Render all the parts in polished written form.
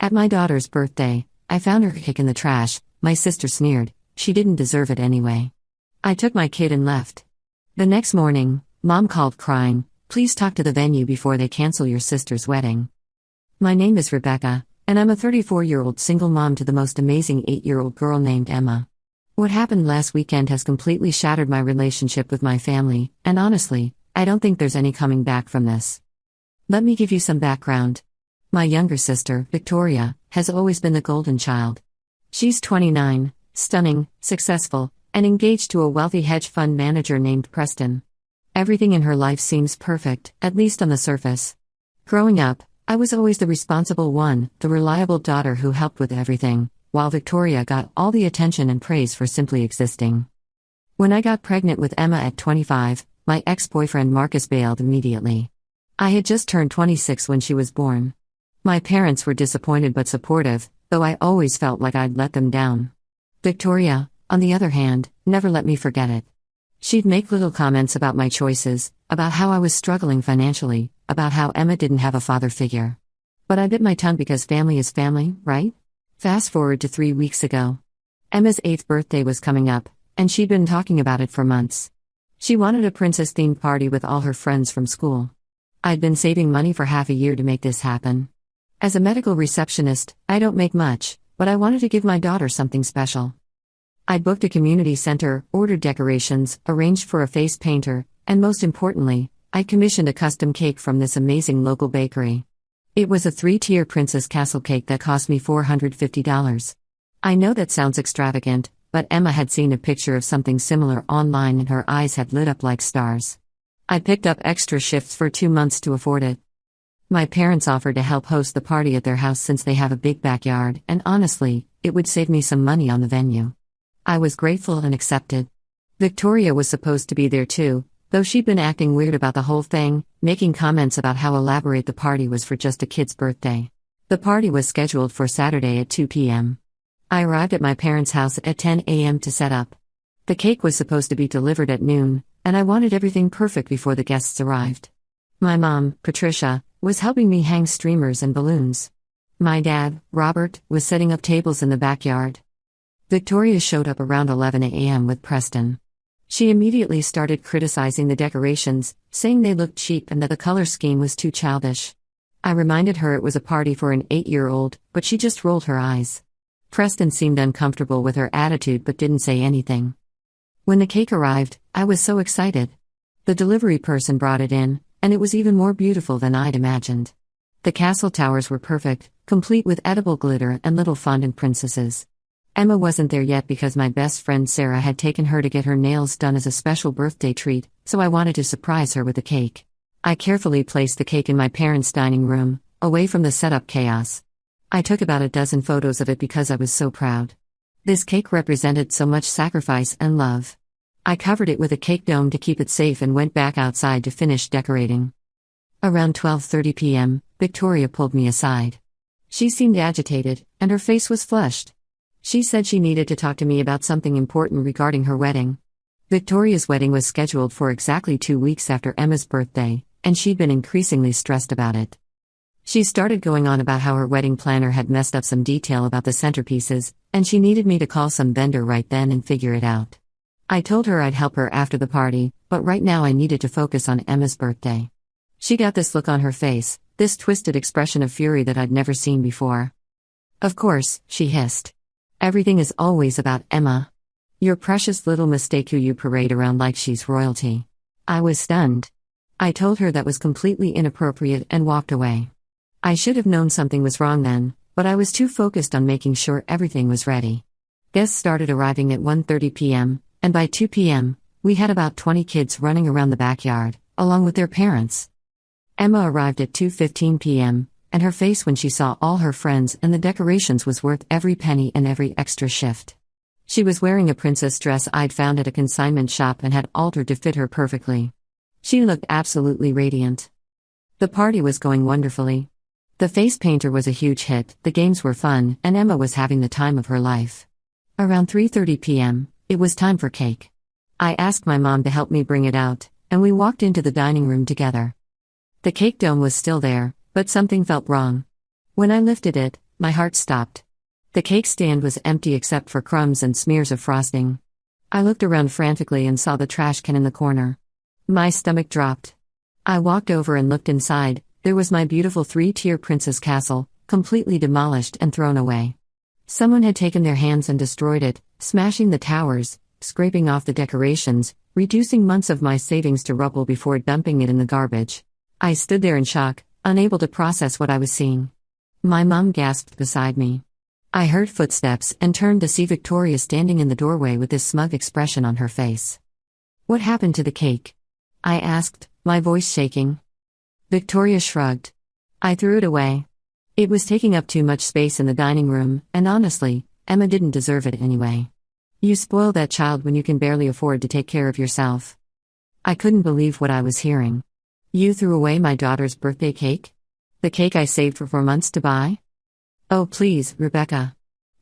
At my daughter's birthday, I found her cake in the trash. My sister sneered, she didn't deserve it anyway. I took my kid and left. The next morning, Mom called crying, please talk to the venue before they cancel your sister's wedding. My name is Rebecca, and I'm a 34-year-old single mom to the most amazing 8-year-old girl named Emma. What happened last weekend has completely shattered my relationship with my family, and honestly, I don't think there's any coming back from this. Let me give you some background. My younger sister, Victoria, has always been the golden child. She's 29, stunning, successful, and engaged to a wealthy hedge fund manager named Preston. Everything in her life seems perfect, at least on the surface. Growing up, I was always the responsible one, the reliable daughter who helped with everything, while Victoria got all the attention and praise for simply existing. When I got pregnant with Emma at 25, my ex-boyfriend Marcus bailed immediately. I had just turned 26 when she was born. My parents were disappointed but supportive, though I always felt like I'd let them down. Victoria, on the other hand, never let me forget it. She'd make little comments about my choices, about how I was struggling financially, about how Emma didn't have a father figure. But I bit my tongue because family is family, right? Fast forward to 3 weeks ago. Emma's 8th birthday was coming up, and she'd been talking about it for months. She wanted a princess-themed party with all her friends from school. I'd been saving money for half a year to make this happen. As a medical receptionist, I don't make much, but I wanted to give my daughter something special. I'd booked a community center, ordered decorations, arranged for a face painter, and most importantly, I'd commissioned a custom cake from this amazing local bakery. It was a 3-tier princess castle cake that cost me $450. I know that sounds extravagant, but Emma had seen a picture of something similar online and her eyes had lit up like stars. I picked up extra shifts for 2 months to afford it. My parents offered to help host the party at their house since they have a big backyard, and honestly, it would save me some money on the venue. I was grateful and accepted. Victoria was supposed to be there too, though she'd been acting weird about the whole thing, making comments about how elaborate the party was for just a kid's birthday. The party was scheduled for Saturday at 2 p.m. I arrived at my parents' house at 10 a.m. to set up. The cake was supposed to be delivered at noon, and I wanted everything perfect before the guests arrived. My mom, Patricia, was helping me hang streamers and balloons. My dad, Robert, was setting up tables in the backyard. Victoria showed up around 11 a.m. with Preston. She immediately started criticizing the decorations, saying they looked cheap and that the color scheme was too childish. I reminded her it was a party for an 8-year-old, but she just rolled her eyes. Preston seemed uncomfortable with her attitude but didn't say anything. When the cake arrived, I was so excited. The delivery person brought it in, and it was even more beautiful than I'd imagined. The castle towers were perfect, complete with edible glitter and little fondant princesses. Emma wasn't there yet because my best friend Sarah had taken her to get her nails done as a special birthday treat, so I wanted to surprise her with the cake. I carefully placed the cake in my parents' dining room, away from the setup chaos. I took about a dozen photos of it because I was so proud. This cake represented so much sacrifice and love. I covered it with a cake dome to keep it safe and went back outside to finish decorating. Around 12:30 p.m., Victoria pulled me aside. She seemed agitated, and her face was flushed. She said she needed to talk to me about something important regarding her wedding. Victoria's wedding was scheduled for exactly 2 weeks after Emma's birthday, and she'd been increasingly stressed about it. She started going on about how her wedding planner had messed up some detail about the centerpieces, and she needed me to call some vendor right then and figure it out. I told her I'd help her after the party, but right now I needed to focus on Emma's birthday. She got this look on her face, this twisted expression of fury that I'd never seen before. Of course, she hissed. Everything is always about Emma. Your precious little mistake who you parade around like she's royalty. I was stunned. I told her that was completely inappropriate and walked away. I should have known something was wrong then, but I was too focused on making sure everything was ready. Guests started arriving at 1:30 p.m., and by 2 p.m., we had about 20 kids running around the backyard, along with their parents. Emma arrived at 2:15 p.m., and her face when she saw all her friends and the decorations was worth every penny and every extra shift. She was wearing a princess dress I'd found at a consignment shop and had altered to fit her perfectly. She looked absolutely radiant. The party was going wonderfully. The face painter was a huge hit, the games were fun, and Emma was having the time of her life. Around 3:30 p.m., it was time for cake. I asked my mom to help me bring it out, and we walked into the dining room together. The cake dome was still there, but something felt wrong. When I lifted it, My heart stopped. The cake stand was empty except for crumbs and smears of frosting. I looked around frantically and saw the trash can in the corner. My stomach dropped. I walked over and looked inside. There was my beautiful 3-tier princess castle, completely demolished and thrown away. Someone had taken their hands and destroyed it, smashing the towers, scraping off the decorations, reducing months of my savings to rubble before dumping it in the garbage. I stood there in shock, unable to process what I was seeing. My mom gasped beside me. I heard footsteps and turned to see Victoria standing in the doorway with this smug expression on her face. "What happened to the cake?" I asked, my voice shaking. Victoria shrugged. "I threw it away. It was taking up too much space in the dining room, and honestly, Emma didn't deserve it anyway. You spoil that child when you can barely afford to take care of yourself." I couldn't believe what I was hearing. "You threw away my daughter's birthday cake? The cake I saved for 4 months to buy?" "Oh please, Rebecca.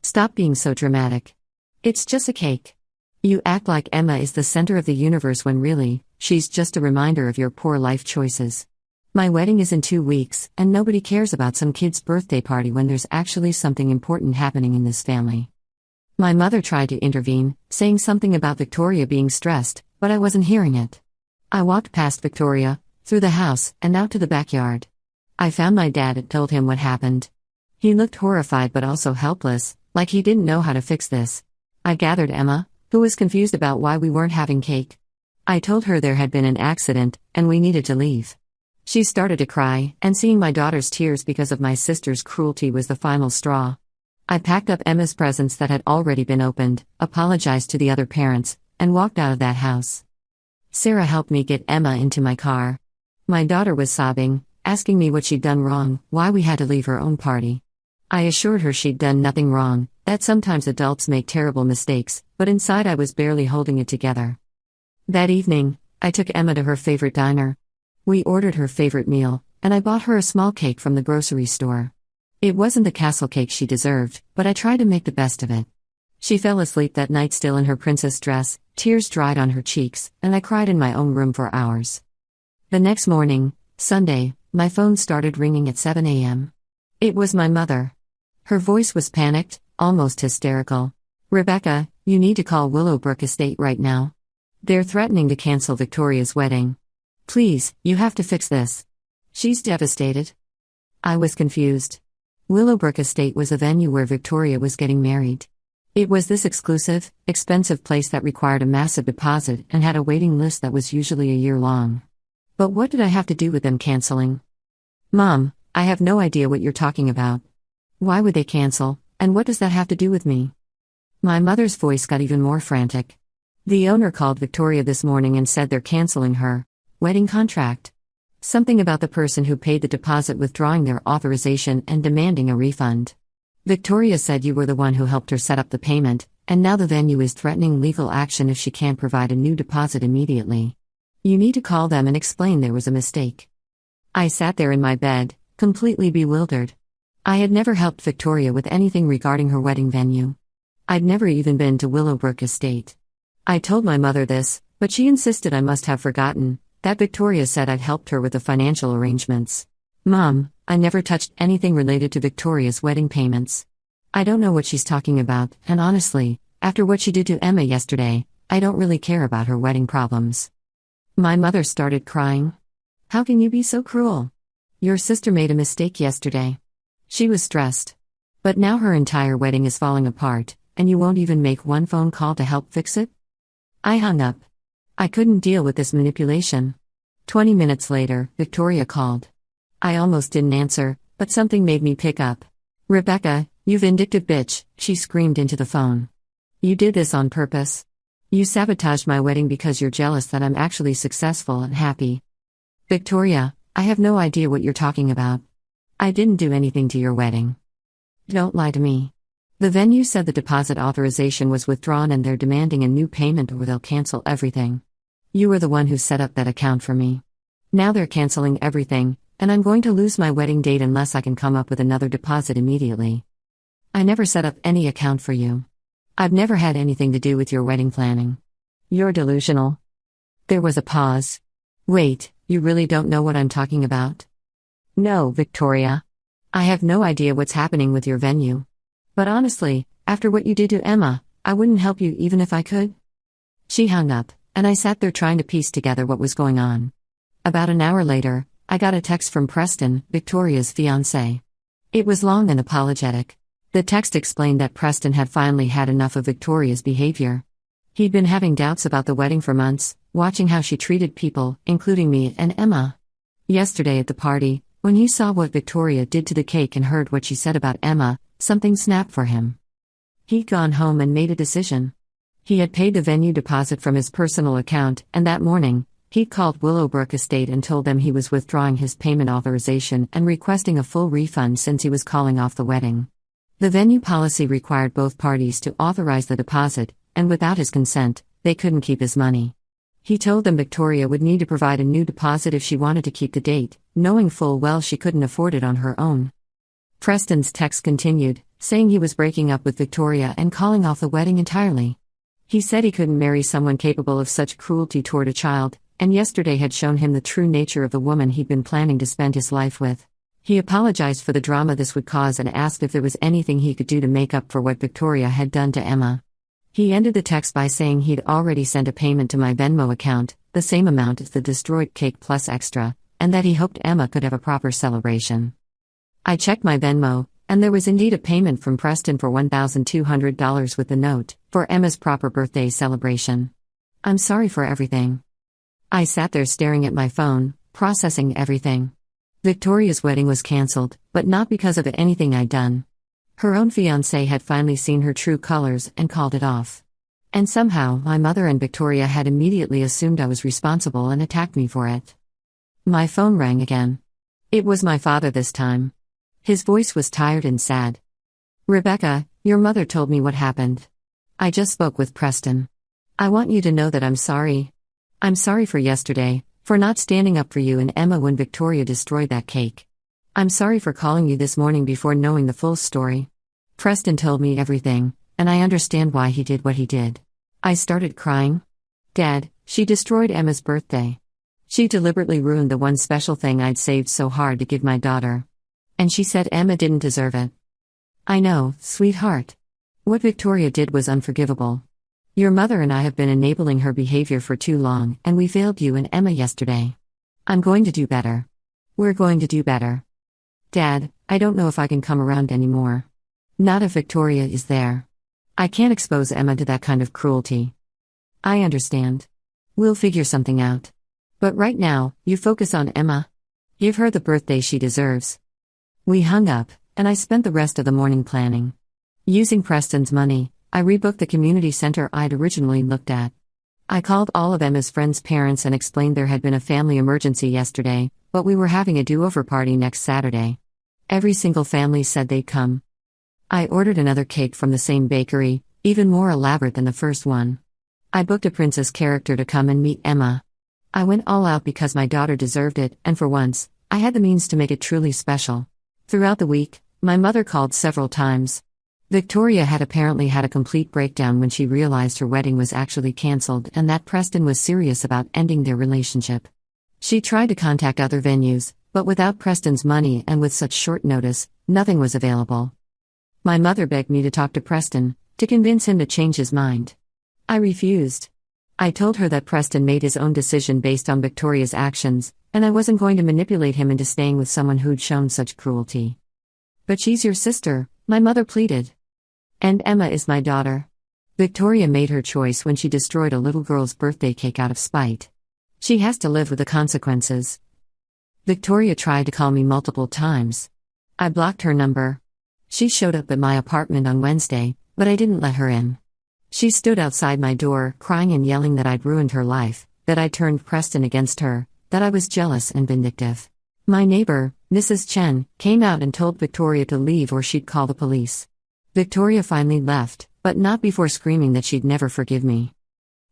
Stop being so dramatic. It's just a cake. You act like Emma is the center of the universe when really, she's just a reminder of your poor life choices. My wedding is in 2 weeks, and nobody cares about some kid's birthday party when there's actually something important happening in this family." My mother tried to intervene, saying something about Victoria being stressed, but I wasn't hearing it. I walked past Victoria, through the house, and out to the backyard. I found my dad and told him what happened. He looked horrified but also helpless, like he didn't know how to fix this. I gathered Emma, who was confused about why we weren't having cake. I told her there had been an accident, and we needed to leave. She started to cry, and seeing my daughter's tears because of my sister's cruelty was the final straw. I packed up Emma's presents that had already been opened, apologized to the other parents, and walked out of that house. Sarah helped me get Emma into my car. My daughter was sobbing, asking me what she'd done wrong, why we had to leave her own party. I assured her she'd done nothing wrong, that sometimes adults make terrible mistakes, but inside I was barely holding it together. That evening, I took Emma to her favorite diner. We ordered her favorite meal, and I bought her a small cake from the grocery store. It wasn't the castle cake she deserved, but I tried to make the best of it. She fell asleep that night still in her princess dress, tears dried on her cheeks, and I cried in my own room for hours. The next morning, Sunday, my phone started ringing at 7 a.m. It was my mother. Her voice was panicked, almost hysterical. "Rebecca, you need to call Willowbrook Estate right now. They're threatening to cancel Victoria's wedding. Please, you have to fix this. She's devastated." I was confused. Willowbrook Estate was a venue where Victoria was getting married. It was this exclusive, expensive place that required a massive deposit and had a waiting list that was usually a year long. But what did I have to do with them canceling? "Mom, I have no idea what you're talking about. Why would they cancel, and what does that have to do with me?" My mother's voice got even more frantic. "The owner called Victoria this morning and said they're canceling her wedding contract. Something about the person who paid the deposit withdrawing their authorization and demanding a refund. Victoria said you were the one who helped her set up the payment, and now the venue is threatening legal action if she can't provide a new deposit immediately. You need to call them and explain there was a mistake." I sat there in my bed, completely bewildered. I had never helped Victoria with anything regarding her wedding venue. I'd never even been to Willowbrook Estate. I told my mother this, but she insisted I must have forgotten that Victoria said I'd helped her with the financial arrangements. "Mom, I never touched anything related to Victoria's wedding payments. I don't know what she's talking about, and honestly, after what she did to Emma yesterday, I don't really care about her wedding problems." My mother started crying. "How can you be so cruel? Your sister made a mistake yesterday. She was stressed. But now her entire wedding is falling apart, and you won't even make one phone call to help fix it?" I hung up. I couldn't deal with this manipulation. 20 minutes later, Victoria called. I almost didn't answer, but something made me pick up. "Rebecca, you vindictive bitch," she screamed into the phone. "You did this on purpose. You sabotaged my wedding because you're jealous that I'm actually successful and happy." "Victoria, I have no idea what you're talking about. I didn't do anything to your wedding. Don't lie to me. The venue said the deposit authorization was withdrawn and they're demanding a new payment or they'll cancel everything. You were the one who set up that account for me. Now they're canceling everything, and I'm going to lose my wedding date unless I can come up with another deposit immediately. I never set up any account for you. I've never had anything to do with your wedding planning. You're delusional." There was a pause. "Wait, you really don't know what I'm talking about?" "No, Victoria. I have no idea what's happening with your venue. But honestly, after what you did to Emma, I wouldn't help you even if I could." She hung up, and I sat there trying to piece together what was going on. About an hour later, I got a text from Preston, Victoria's fiancé. It was long and apologetic. The text explained that Preston had finally had enough of Victoria's behavior. He'd been having doubts about the wedding for months, watching how she treated people, including me and Emma. Yesterday at the party, when he saw what Victoria did to the cake and heard what she said about Emma, something snapped for him. He'd gone home and made a decision. He had paid the venue deposit from his personal account, and that morning, he'd called Willowbrook Estate and told them he was withdrawing his payment authorization and requesting a full refund since he was calling off the wedding. The venue policy required both parties to authorize the deposit, and without his consent, they couldn't keep his money. He told them Victoria would need to provide a new deposit if she wanted to keep the date, knowing full well she couldn't afford it on her own. Preston's text continued, saying he was breaking up with Victoria and calling off the wedding entirely. He said he couldn't marry someone capable of such cruelty toward a child, and yesterday had shown him the true nature of the woman he'd been planning to spend his life with. He apologized for the drama this would cause and asked if there was anything he could do to make up for what Victoria had done to Emma. He ended the text by saying he'd already sent a payment to my Venmo account, the same amount as the destroyed cake plus extra, and that he hoped Emma could have a proper celebration. I checked my Venmo, and there was indeed a payment from Preston for $1,200 with the note, for Emma's proper birthday celebration. "I'm sorry for everything." I sat there staring at my phone, processing everything. Victoria's wedding was cancelled, but not because of anything I'd done. Her own fiancé had finally seen her true colors and called it off. And somehow, my mother and Victoria had immediately assumed I was responsible and attacked me for it. My phone rang again. It was my father this time. His voice was tired and sad. "Rebecca, your mother told me what happened. I just spoke with Preston. I want you to know that I'm sorry. I'm sorry for yesterday, for not standing up for you and Emma when Victoria destroyed that cake. I'm sorry for calling you this morning before knowing the full story. Preston told me everything, and I understand why he did what he did." I started crying. "Dad, she destroyed Emma's birthday. She deliberately ruined the one special thing I'd saved so hard to give my daughter. And she said Emma didn't deserve it." "I know, sweetheart. What Victoria did was unforgivable. Your mother and I have been enabling her behavior for too long, and we failed you and Emma yesterday. I'm going to do better. We're going to do better. Dad, I don't know if I can come around anymore. Not if Victoria is there. I can't expose Emma to that kind of cruelty. I understand. We'll figure something out. But right now, you focus on Emma. Give her the birthday she deserves." We hung up, and I spent the rest of the morning planning. Using Preston's money, I rebooked the community center I'd originally looked at. I called all of Emma's friends' parents and explained there had been a family emergency yesterday, but we were having a do-over party next Saturday. Every single family said they'd come. I ordered another cake from the same bakery, even more elaborate than the first one. I booked a princess character to come and meet Emma. I went all out because my daughter deserved it, and for once, I had the means to make it truly special. Throughout the week, my mother called several times. Victoria had apparently had a complete breakdown when she realized her wedding was actually cancelled and that Preston was serious about ending their relationship. She tried to contact other venues, but without Preston's money and with such short notice, nothing was available. My mother begged me to talk to Preston, to convince him to change his mind. I refused. I told her that Preston made his own decision based on Victoria's actions, and I wasn't going to manipulate him into staying with someone who'd shown such cruelty. "But she's your sister," my mother pleaded. "And Emma is my daughter. Victoria made her choice when she destroyed a little girl's birthday cake out of spite. She has to live with the consequences." Victoria tried to call me multiple times. I blocked her number. She showed up at my apartment on Wednesday, but I didn't let her in. She stood outside my door, crying and yelling that I'd ruined her life, that I'd turned Preston against her, that I was jealous and vindictive. My neighbor, Mrs. Chen, came out and told Victoria to leave or she'd call the police. Victoria finally left, but not before screaming that she'd never forgive me.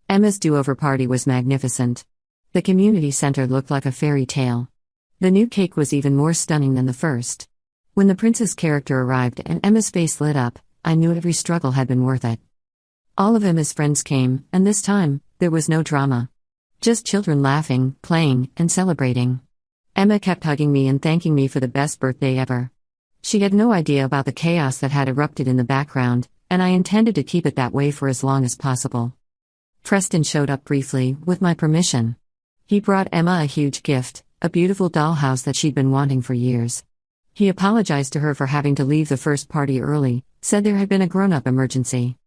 Emma's do-over party was magnificent. The community center looked like a fairy tale. The new cake was even more stunning than the first. When the princess character arrived and Emma's face lit up, I knew every struggle had been worth it. All of Emma's friends came, and this time, there was no drama. Just children laughing, playing, and celebrating. Emma kept hugging me and thanking me for the best birthday ever. She had no idea about the chaos that had erupted in the background, and I intended to keep it that way for as long as possible. Preston showed up briefly, with my permission. He brought Emma a huge gift, a beautiful dollhouse that she'd been wanting for years. He apologized to her for having to leave the first party early, said there had been a grown-up emergency.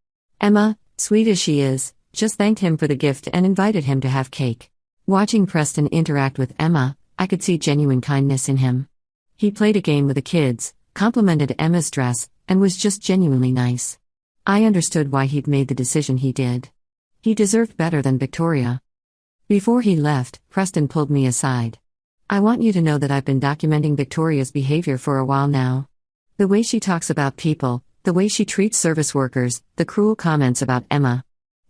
Emma, sweet as she is, just thanked him for the gift and invited him to have cake. Watching Preston interact with Emma, I could see genuine kindness in him. He played a game with the kids, complimented Emma's dress, and was just genuinely nice. I understood why he'd made the decision he did. He deserved better than Victoria. Before he left, Preston pulled me aside. I want you to know that I've been documenting Victoria's behavior for a while now. The way she talks about people, the way she treats service workers, the cruel comments about Emma.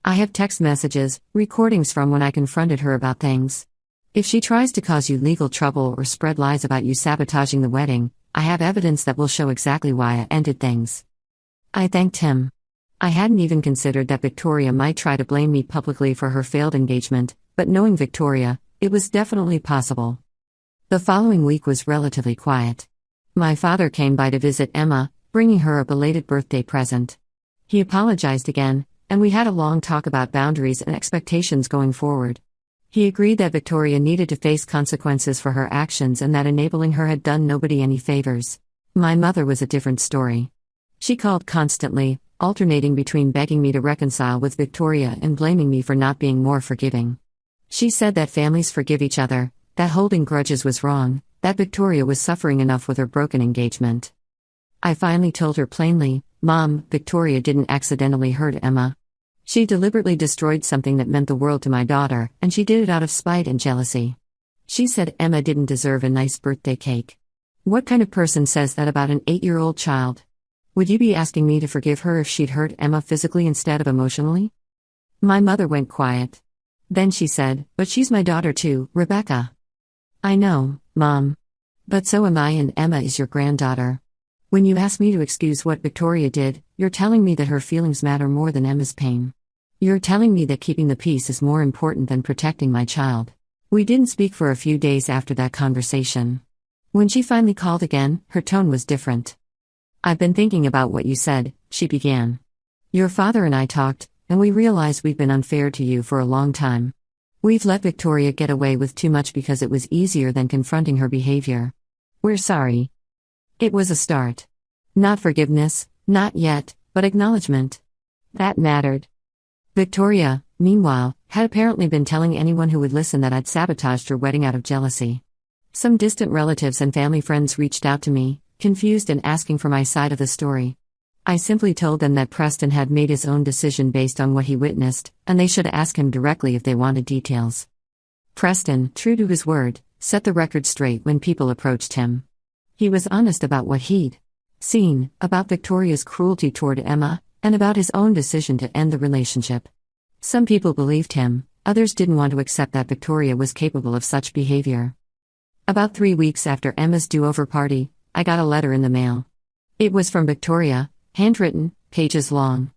I have text messages, recordings from when I confronted her about things. If she tries to cause you legal trouble or spread lies about you sabotaging the wedding, I have evidence that will show exactly why I ended things. I thanked him. I hadn't even considered that Victoria might try to blame me publicly for her failed engagement, but knowing Victoria, it was definitely possible. The following week was relatively quiet. My father came by to visit Emma, bringing her a belated birthday present. He apologized again, and we had a long talk about boundaries and expectations going forward. He agreed that Victoria needed to face consequences for her actions and that enabling her had done nobody any favors. My mother was a different story. She called constantly, alternating between begging me to reconcile with Victoria and blaming me for not being more forgiving. She said that families forgive each other, that holding grudges was wrong, that Victoria was suffering enough with her broken engagement. I finally told her plainly, Mom, Victoria didn't accidentally hurt Emma. She deliberately destroyed something that meant the world to my daughter, and she did it out of spite and jealousy. She said Emma didn't deserve a nice birthday cake. What kind of person says that about an 8-year-old child? Would you be asking me to forgive her if she'd hurt Emma physically instead of emotionally? My mother went quiet. Then she said, but she's my daughter too, Rebecca. I know, Mom. But so am I, and Emma is your granddaughter. When you ask me to excuse what Victoria did, you're telling me that her feelings matter more than Emma's pain. You're telling me that keeping the peace is more important than protecting my child. We didn't speak for a few days after that conversation. When she finally called again, her tone was different. I've been thinking about what you said, she began. Your father and I talked, and we realized we've been unfair to you for a long time. We've let Victoria get away with too much because it was easier than confronting her behavior. We're sorry. It was a start. Not forgiveness, not yet, but acknowledgement. That mattered. Victoria, meanwhile, had apparently been telling anyone who would listen that I'd sabotaged her wedding out of jealousy. Some distant relatives and family friends reached out to me, confused and asking for my side of the story. I simply told them that Preston had made his own decision based on what he witnessed, and they should ask him directly if they wanted details. Preston, true to his word, set the record straight when people approached him. He was honest about what he'd seen, about Victoria's cruelty toward Emma, and about his own decision to end the relationship. Some people believed him, others didn't want to accept that Victoria was capable of such behavior. About 3 weeks after Emma's do-over party, I got a letter in the mail. It was from Victoria, handwritten, pages long.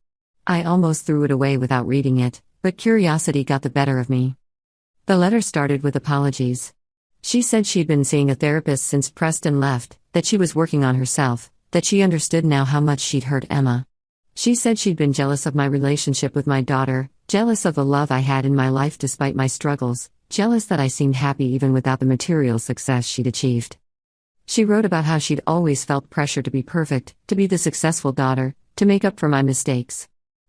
I almost threw it away without reading it, but curiosity got the better of me. The letter started with apologies. She said she'd been seeing a therapist since Preston left, that she was working on herself, that she understood now how much she'd hurt Emma. She said she'd been jealous of my relationship with my daughter, jealous of the love I had in my life despite my struggles, jealous that I seemed happy even without the material success she'd achieved. She wrote about how she'd always felt pressure to be perfect, to be the successful daughter, to make up for my mistakes.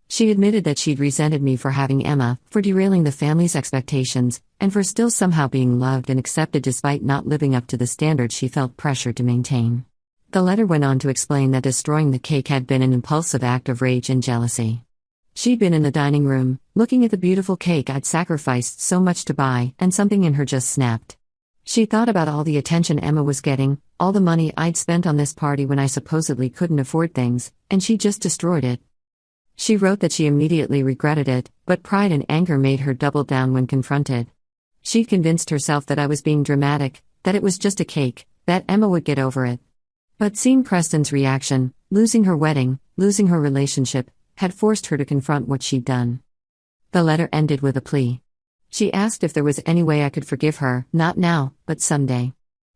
She admitted that she'd resented me for having Emma, for derailing the family's expectations, and for still somehow being loved and accepted despite not living up to the standards she felt pressured to maintain. The letter went on to explain that destroying the cake had been an impulsive act of rage and jealousy. She'd been in the dining room, looking at the beautiful cake I'd sacrificed so much to buy, and something in her just snapped. She thought about all the attention Emma was getting, all the money I'd spent on this party when I supposedly couldn't afford things, and she just destroyed it. She wrote that she immediately regretted it, but pride and anger made her double down when confronted. She'd convinced herself that I was being dramatic, that it was just a cake, that Emma would get over it. But seeing Preston's reaction, losing her wedding, losing her relationship, had forced her to confront what she'd done. The letter ended with a plea. She asked if there was any way I could forgive her, not now, but someday.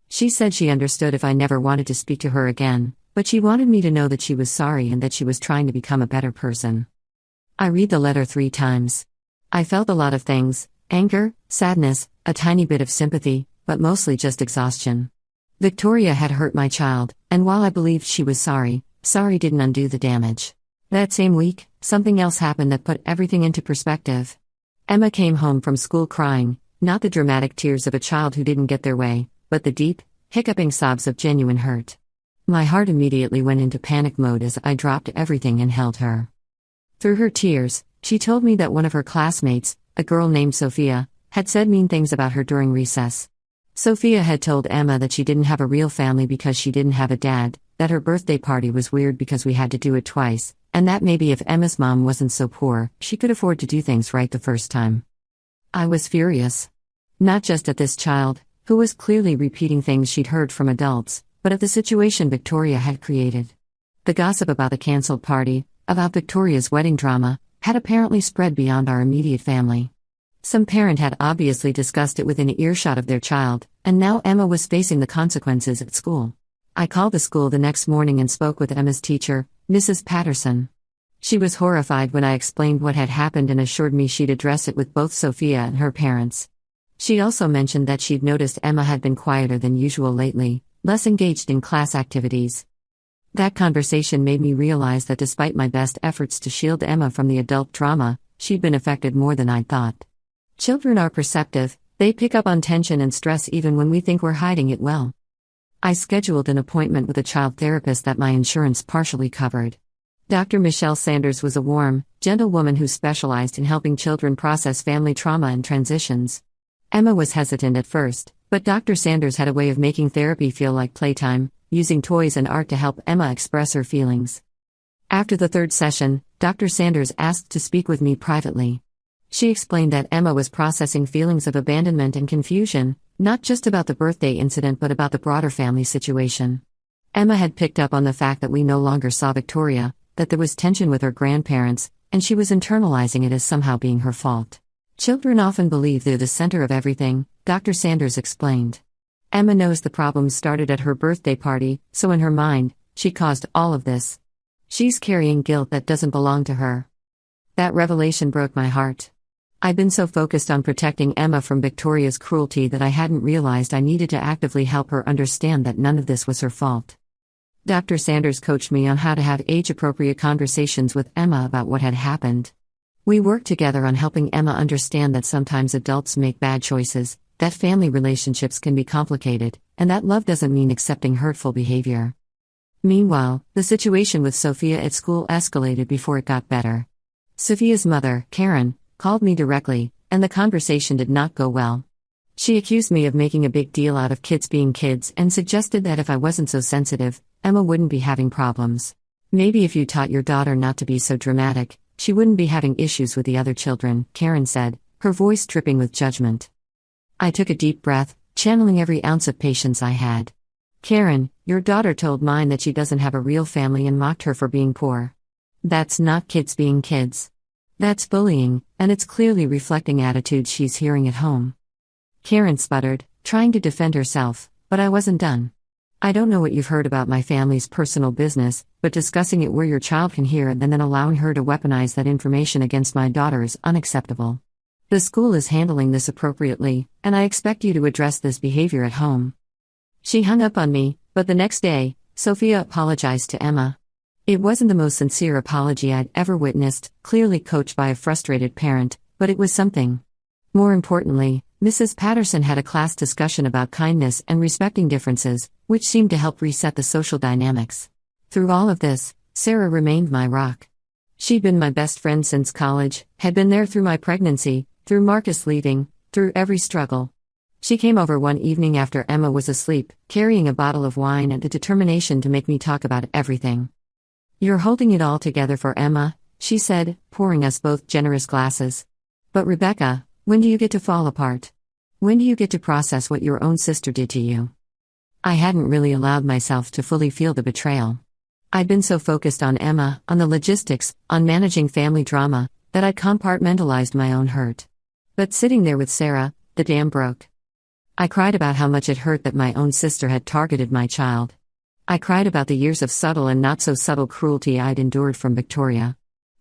She said she understood if I never wanted to speak to her again, but she wanted me to know that she was sorry and that she was trying to become a better person. I read the letter 3 times. I felt a lot of things: anger, sadness, a tiny bit of sympathy, but mostly just exhaustion. Victoria had hurt my child, and while I believed she was sorry didn't undo the damage. That same week, something else happened that put everything into perspective. Emma came home from school crying, not the dramatic tears of a child who didn't get their way, but the deep, hiccuping sobs of genuine hurt. My heart immediately went into panic mode as I dropped everything and held her. Through her tears, she told me that one of her classmates, a girl named Sophia, had said mean things about her during recess. Sophia had told Emma that she didn't have a real family because she didn't have a dad, that her birthday party was weird because we had to do it twice, and that maybe if Emma's mom wasn't so poor, she could afford to do things right the first time. I was furious. Not just at this child, who was clearly repeating things she'd heard from adults, but at the situation Victoria had created. The gossip about the cancelled party, about Victoria's wedding drama, had apparently spread beyond our immediate family. Some parent had obviously discussed it within earshot of their child, and now Emma was facing the consequences at school. I called the school the next morning and spoke with Emma's teacher, Mrs. Patterson. She was horrified when I explained what had happened and assured me she'd address it with both Sophia and her parents. She also mentioned that she'd noticed Emma had been quieter than usual lately, less engaged in class activities. That conversation made me realize that despite my best efforts to shield Emma from the adult drama, she'd been affected more than I'd thought. Children are perceptive, they pick up on tension and stress even when we think we're hiding it well. I scheduled an appointment with a child therapist that my insurance partially covered. Dr. Michelle Sanders was a warm, gentle woman who specialized in helping children process family trauma and transitions. Emma was hesitant at first, but Dr. Sanders had a way of making therapy feel like playtime, using toys and art to help Emma express her feelings. After the 3rd session, Dr. Sanders asked to speak with me privately. She explained that Emma was processing feelings of abandonment and confusion, not just about the birthday incident but about the broader family situation. Emma had picked up on the fact that we no longer saw Victoria, that there was tension with her grandparents, and she was internalizing it as somehow being her fault. Children often believe they're the center of everything, Dr. Sanders explained. Emma knows the problems started at her birthday party, so in her mind, she caused all of this. She's carrying guilt that doesn't belong to her. That revelation broke my heart. I'd been so focused on protecting Emma from Victoria's cruelty that I hadn't realized I needed to actively help her understand that none of this was her fault. Dr. Sanders coached me on how to have age-appropriate conversations with Emma about what had happened. We worked together on helping Emma understand that sometimes adults make bad choices, that family relationships can be complicated, and that love doesn't mean accepting hurtful behavior. Meanwhile, the situation with Sophia at school escalated before it got better. Sophia's mother, Karen, called me directly, and the conversation did not go well. She accused me of making a big deal out of kids being kids and suggested that if I wasn't so sensitive, Emma wouldn't be having problems. Maybe if you taught your daughter not to be so dramatic, she wouldn't be having issues with the other children, Karen said, her voice dripping with judgment. I took a deep breath, channeling every ounce of patience I had. Karen, your daughter told mine that she doesn't have a real family and mocked her for being poor. That's not kids being kids. That's bullying, and it's clearly reflecting attitudes she's hearing at home. Karen sputtered, trying to defend herself, but I wasn't done. I don't know what you've heard about my family's personal business, but discussing it where your child can hear it and then allowing her to weaponize that information against my daughter is unacceptable. The school is handling this appropriately, and I expect you to address this behavior at home. She hung up on me, but the next day, Sophia apologized to Emma. It wasn't the most sincere apology I'd ever witnessed, clearly coached by a frustrated parent, but it was something. More importantly, Mrs. Patterson had a class discussion about kindness and respecting differences, which seemed to help reset the social dynamics. Through all of this, Sarah remained my rock. She'd been my best friend since college, had been there through my pregnancy, through Marcus leaving, through every struggle. She came over one evening after Emma was asleep, carrying a bottle of wine and the determination to make me talk about everything. "You're holding it all together for Emma," she said, pouring us both generous glasses. "But Rebecca, when do you get to fall apart? When do you get to process what your own sister did to you?" I hadn't really allowed myself to fully feel the betrayal. I'd been so focused on Emma, on the logistics, on managing family drama, that I'd compartmentalized my own hurt. But sitting there with Sarah, the dam broke. I cried about how much it hurt that my own sister had targeted my child. I cried about the years of subtle and not so subtle cruelty I'd endured from Victoria.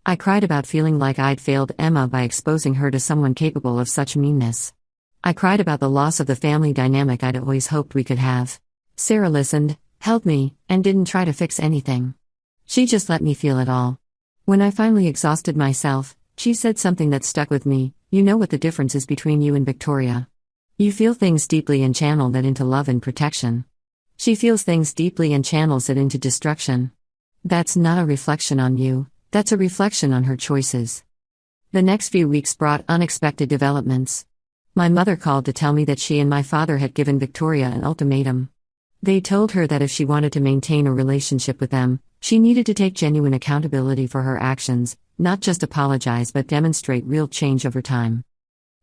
I cried about feeling like I'd failed Emma by exposing her to someone capable of such meanness. I cried about the loss of the family dynamic I'd always hoped we could have. Sarah listened, held me, and didn't try to fix anything. She just let me feel it all. When I finally exhausted myself, she said something that stuck with me. You know what the difference is between you and Victoria. You feel things deeply and channel that into love and protection. She feels things deeply and channels it into destruction. That's not a reflection on you, that's a reflection on her choices. The next few weeks brought unexpected developments. My mother called to tell me that she and my father had given Victoria an ultimatum. They told her that if she wanted to maintain a relationship with them, she needed to take genuine accountability for her actions, not just apologize but demonstrate real change over time.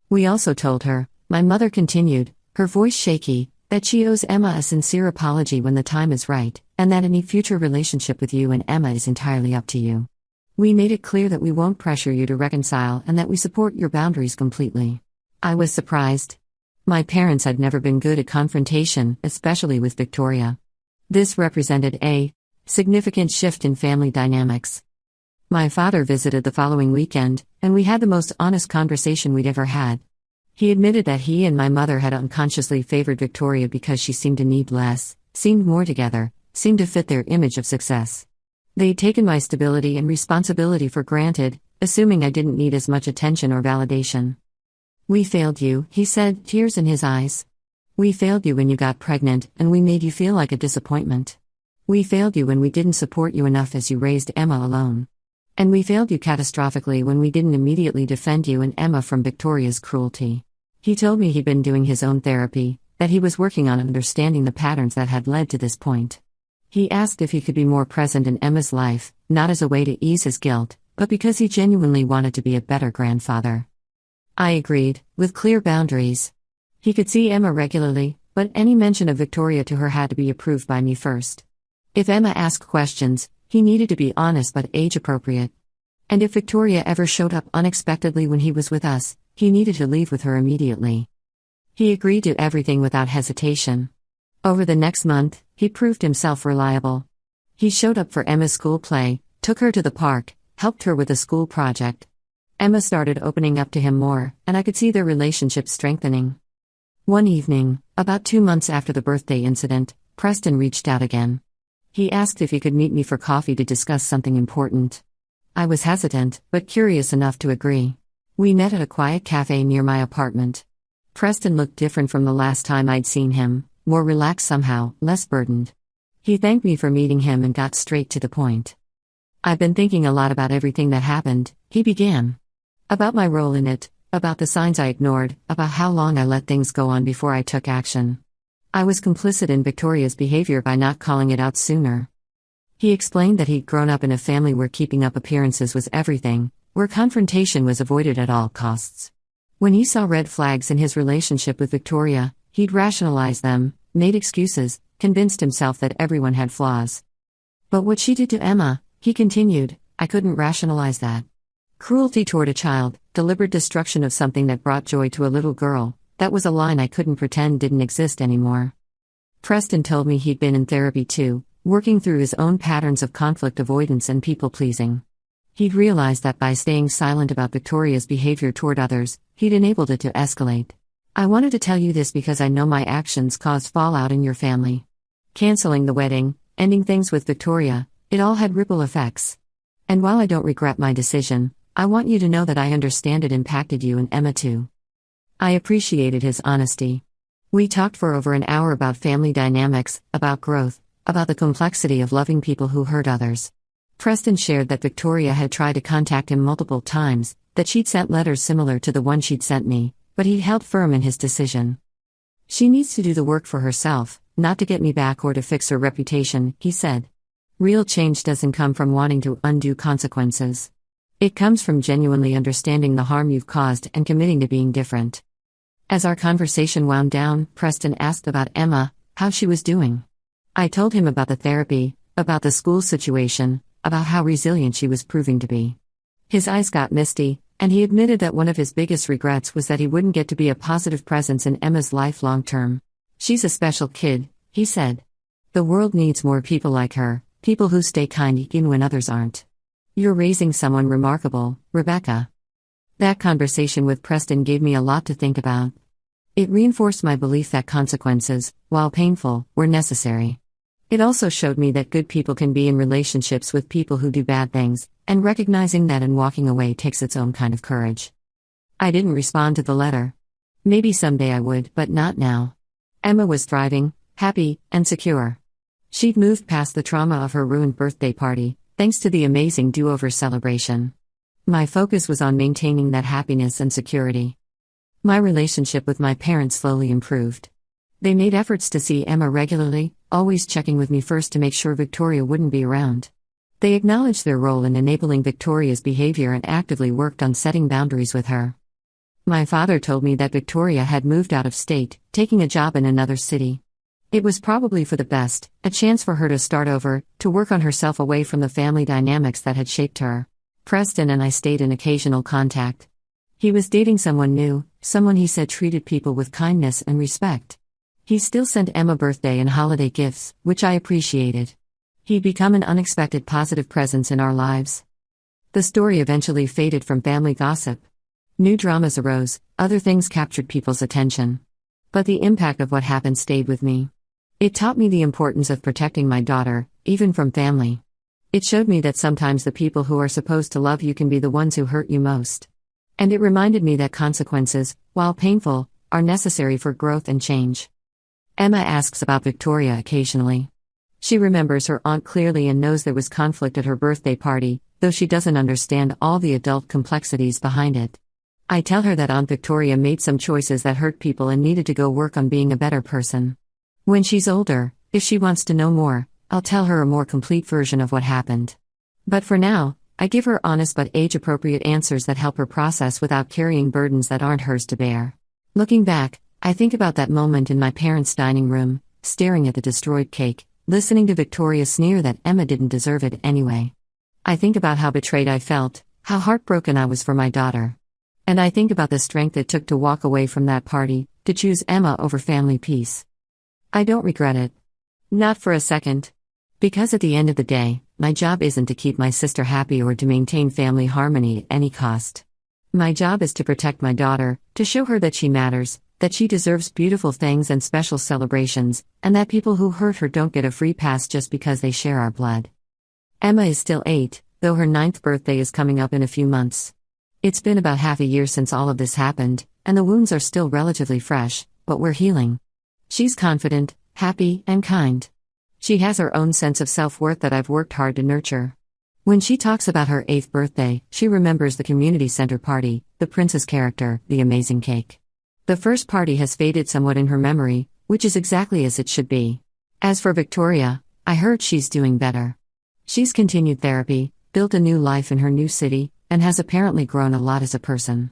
We also told her, my mother continued, her voice shaky, that she owes Emma a sincere apology when the time is right, and that any future relationship with you and Emma is entirely up to you. We made it clear that we won't pressure you to reconcile and that we support your boundaries completely. I was surprised. My parents had never been good at confrontation, especially with Victoria. This represented a significant shift in family dynamics. My father visited the following weekend, and we had the most honest conversation we'd ever had. He admitted that he and my mother had unconsciously favored Victoria because she seemed to need less, seemed more together, seemed to fit their image of success. They'd taken my stability and responsibility for granted, assuming I didn't need as much attention or validation. We failed you, he said, tears in his eyes. We failed you when you got pregnant, and we made you feel like a disappointment. We failed you when we didn't support you enough as you raised Emma alone. And we failed you catastrophically when we didn't immediately defend you and Emma from Victoria's cruelty. He told me he'd been doing his own therapy, that he was working on understanding the patterns that had led to this point. He asked if he could be more present in Emma's life, not as a way to ease his guilt, but because he genuinely wanted to be a better grandfather. I agreed, with clear boundaries. He could see Emma regularly, but any mention of Victoria to her had to be approved by me first. If Emma asked questions, he needed to be honest but age-appropriate. And if Victoria ever showed up unexpectedly when he was with us, he needed to leave with her immediately. He agreed to everything without hesitation. Over the next month, he proved himself reliable. He showed up for Emma's school play, took her to the park, helped her with a school project. Emma started opening up to him more, and I could see their relationship strengthening. One evening, about 2 months after the birthday incident, Preston reached out again. He asked if he could meet me for coffee to discuss something important. I was hesitant, but curious enough to agree. We met at a quiet cafe near my apartment. Preston looked different from the last time I'd seen him, more relaxed somehow, less burdened. He thanked me for meeting him and got straight to the point. I've been thinking a lot about everything that happened, he began. About my role in it, about the signs I ignored, about how long I let things go on before I took action. I was complicit in Victoria's behavior by not calling it out sooner. He explained that he'd grown up in a family where keeping up appearances was everything, where confrontation was avoided at all costs. When he saw red flags in his relationship with Victoria, he'd rationalize them, made excuses, convinced himself that everyone had flaws. But what she did to Emma, he continued, I couldn't rationalize that. Cruelty toward a child, deliberate destruction of something that brought joy to a little girl, that was a line I couldn't pretend didn't exist anymore. Preston told me he'd been in therapy too, working through his own patterns of conflict avoidance and people-pleasing. He'd realized that by staying silent about Victoria's behavior toward others, he'd enabled it to escalate. I wanted to tell you this because I know my actions caused fallout in your family. Canceling the wedding, ending things with Victoria, it all had ripple effects. And while I don't regret my decision, I want you to know that I understand it impacted you and Emma too. I appreciated his honesty. We talked for over an hour about family dynamics, about growth, about the complexity of loving people who hurt others. Preston shared that Victoria had tried to contact him multiple times, that she'd sent letters similar to the one she'd sent me, but he'd held firm in his decision. She needs to do the work for herself, not to get me back or to fix her reputation, he said. Real change doesn't come from wanting to undo consequences. It comes from genuinely understanding the harm you've caused and committing to being different. As our conversation wound down, Preston asked about Emma, how she was doing. I told him about the therapy, about the school situation, about how resilient she was proving to be. His eyes got misty, and he admitted that one of his biggest regrets was that he wouldn't get to be a positive presence in Emma's life long term. She's a special kid, he said. The world needs more people like her, people who stay kind even when others aren't. You're raising someone remarkable, Rebecca. That conversation with Preston gave me a lot to think about. It reinforced my belief that consequences, while painful, were necessary. It also showed me that good people can be in relationships with people who do bad things, and recognizing that and walking away takes its own kind of courage. I didn't respond to the letter. Maybe someday I would, but not now. Emma was thriving, happy, and secure. She'd moved past the trauma of her ruined birthday party, thanks to the amazing do-over celebration. My focus was on maintaining that happiness and security. My relationship with my parents slowly improved. They made efforts to see Emma regularly, always checking with me first to make sure Victoria wouldn't be around. They acknowledged their role in enabling Victoria's behavior and actively worked on setting boundaries with her. My father told me that Victoria had moved out of state, taking a job in another city. It was probably for the best, a chance for her to start over, to work on herself away from the family dynamics that had shaped her. Preston and I stayed in occasional contact. He was dating someone new, someone he said treated people with kindness and respect. He still sent Emma birthday and holiday gifts, which I appreciated. He'd become an unexpected positive presence in our lives. The story eventually faded from family gossip. New dramas arose, other things captured people's attention. But the impact of what happened stayed with me. It taught me the importance of protecting my daughter, even from family. It showed me that sometimes the people who are supposed to love you can be the ones who hurt you most. And it reminded me that consequences, while painful, are necessary for growth and change. Emma asks about Victoria occasionally. She remembers her aunt clearly and knows there was conflict at her birthday party, though she doesn't understand all the adult complexities behind it. I tell her that Aunt Victoria made some choices that hurt people and needed to go work on being a better person. When she's older, if she wants to know more, I'll tell her a more complete version of what happened. But for now, I give her honest but age-appropriate answers that help her process without carrying burdens that aren't hers to bear. Looking back, I think about that moment in my parents' dining room, staring at the destroyed cake, listening to Victoria sneer that Emma didn't deserve it anyway. I think about how betrayed I felt, how heartbroken I was for my daughter. And I think about the strength it took to walk away from that party, to choose Emma over family peace. I don't regret it. Not for a second. Because at the end of the day, my job isn't to keep my sister happy or to maintain family harmony at any cost. My job is to protect my daughter, to show her that she matters, that she deserves beautiful things and special celebrations, and that people who hurt her don't get a free pass just because they share our blood. Emma is still 8, though her 9th birthday is coming up in a few months. It's been about half a year since all of this happened, and the wounds are still relatively fresh, but we're healing. She's confident, happy, and kind. She has her own sense of self-worth that I've worked hard to nurture. When she talks about her 8th birthday, she remembers the community center party, the princess character, the amazing cake. The first party has faded somewhat in her memory, which is exactly as it should be. As for Victoria, I heard she's doing better. She's continued therapy, built a new life in her new city, and has apparently grown a lot as a person.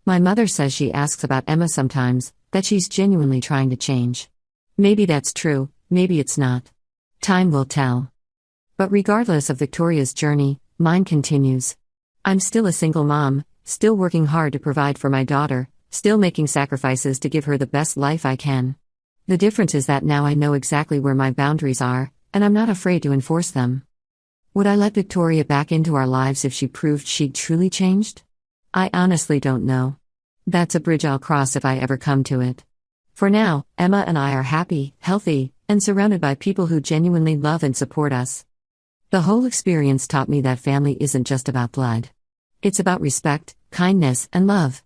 My mother says she asks about Emma sometimes, that she's genuinely trying to change. Maybe that's true, maybe it's not. Time will tell. But regardless of Victoria's journey, mine continues. I'm still a single mom, still working hard to provide for my daughter, still making sacrifices to give her the best life I can. The difference is that now I know exactly where my boundaries are, and I'm not afraid to enforce them. Would I let Victoria back into our lives if she proved she'd truly changed? I honestly don't know. That's a bridge I'll cross if I ever come to it. For now, Emma and I are happy, healthy, and surrounded by people who genuinely love and support us. The whole experience taught me that family isn't just about blood. It's about respect, kindness, and love.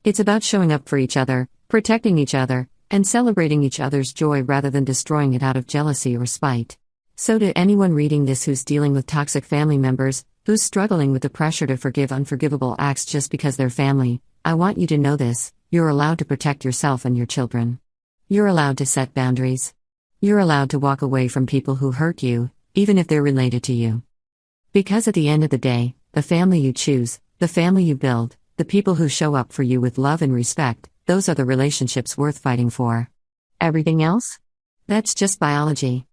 It's about showing up for each other, protecting each other, and celebrating each other's joy rather than destroying it out of jealousy or spite. So to anyone reading this who's dealing with toxic family members, who's struggling with the pressure to forgive unforgivable acts just because they're family, I want you to know this: you're allowed to protect yourself and your children. You're allowed to set boundaries. You're allowed to walk away from people who hurt you, even if they're related to you. Because at the end of the day, the family you choose, the family you build, the people who show up for you with love and respect, those are the relationships worth fighting for. Everything else? That's just biology.